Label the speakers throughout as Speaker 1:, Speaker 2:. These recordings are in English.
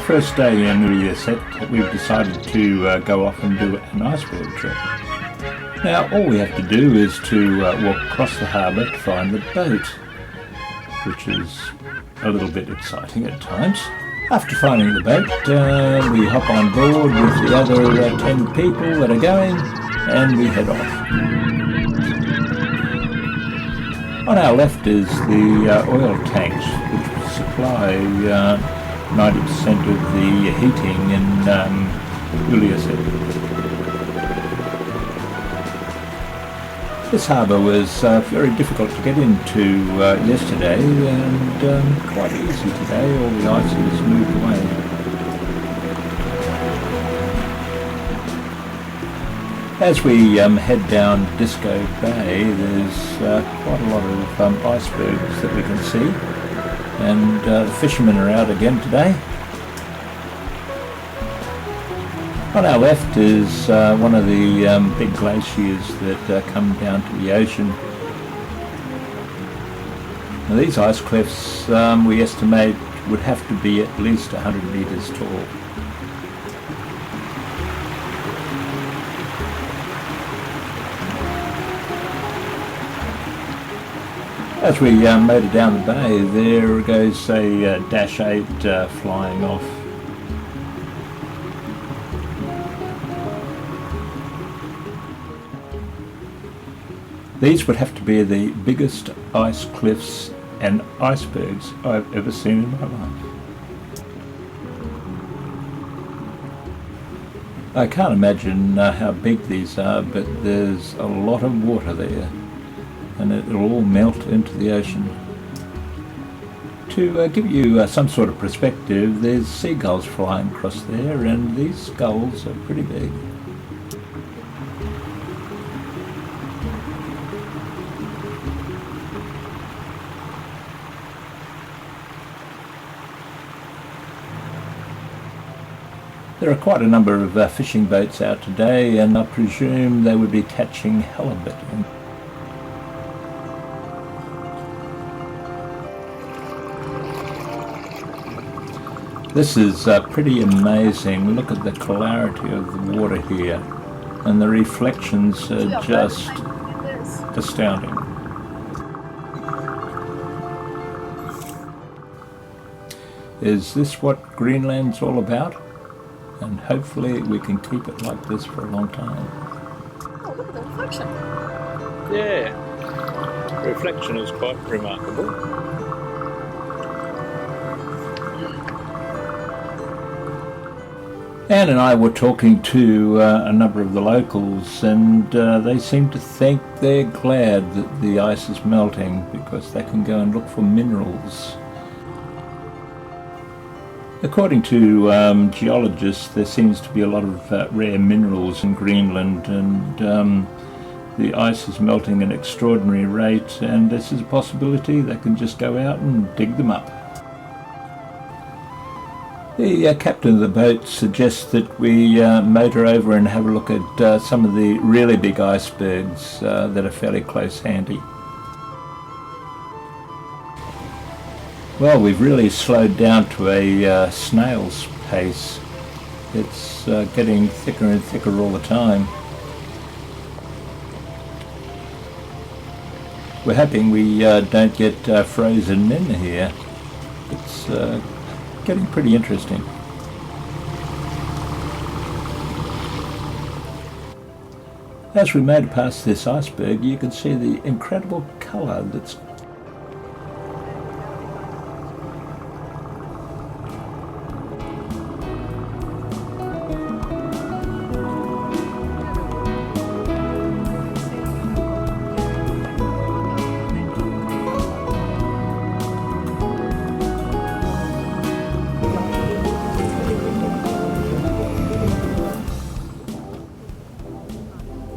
Speaker 1: first day in Icebergs, we've decided to go off and do an iceberg trip. Now all we have to do is to walk across the harbour to find the boat, which is a little bit exciting at times. After finding the boat, we hop on board with the other 10 people that are going, and we head off. On our left is the oil tanks, which supply 90% of the heating in Icebergs. This harbour was very difficult to get into yesterday, and quite easy today. All the ice has moved away. As we head down Disco Bay, there's quite a lot of icebergs that we can see, and the fishermen are out again today. On our left is one of the big glaciers that come down to the ocean. Now, these ice cliffs we estimate would have to be at least 100 metres tall. As we motor down the bay, there goes a Dash 8 flying off. These would have to be the biggest ice cliffs and icebergs I've ever seen in my life. I can't imagine how big these are, but there's a lot of water there, and it'll all melt into the ocean. To give you some sort of perspective, there's seagulls flying across there, and these gulls are pretty big. There are quite a number of fishing boats out today, and I presume they would be catching halibut. This is pretty amazing. Look at the clarity of the water here, and the reflections are just astounding. Is this what Greenland's all about? And hopefully we can keep it like this for a long time.
Speaker 2: Oh, look at the reflection.
Speaker 1: Yeah, the reflection is quite remarkable. Anne and I were talking to a number of the locals, and they seem to think they're glad that the ice is melting because they can go and look for minerals. According to geologists, there seems to be a lot of rare minerals in Greenland, and the ice is melting at an extraordinary rate, and this is a possibility they can just go out and dig them up. The captain of the boat suggests that we motor over and have a look at some of the really big icebergs that are fairly close handy. Well, we've really slowed down to a snail's pace. It's getting thicker and thicker all the time. We're hoping we don't get frozen in here. It's getting pretty interesting. As we made past this iceberg, you can see the incredible colour that's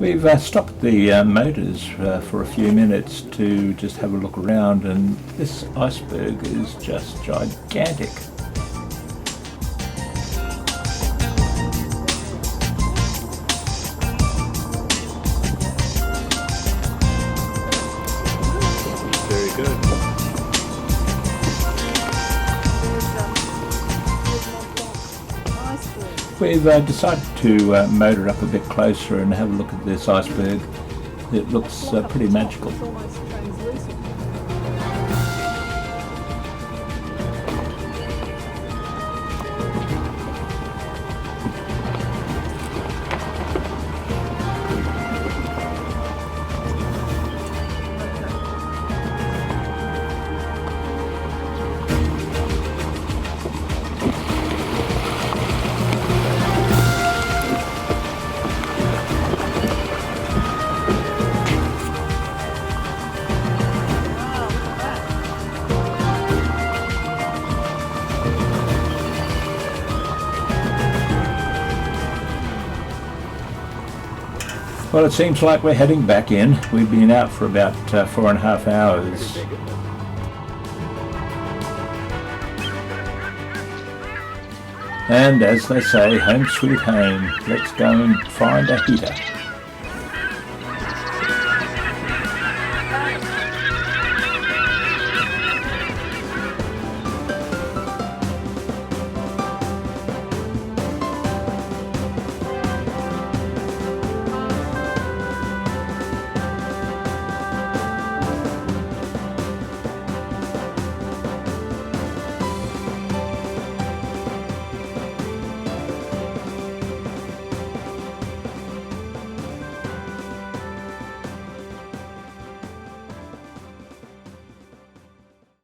Speaker 1: We've stopped the motors for a few minutes to just have a look around, and this iceberg is just gigantic. Very good. We've decided to motor up a bit closer and have a look at this iceberg. It looks pretty magical.
Speaker 2: It's almost translucent.
Speaker 1: Well, it seems like we're heading back in. We've been out for about 4.5 hours. And as they say, home sweet home. Let's go and find a heater.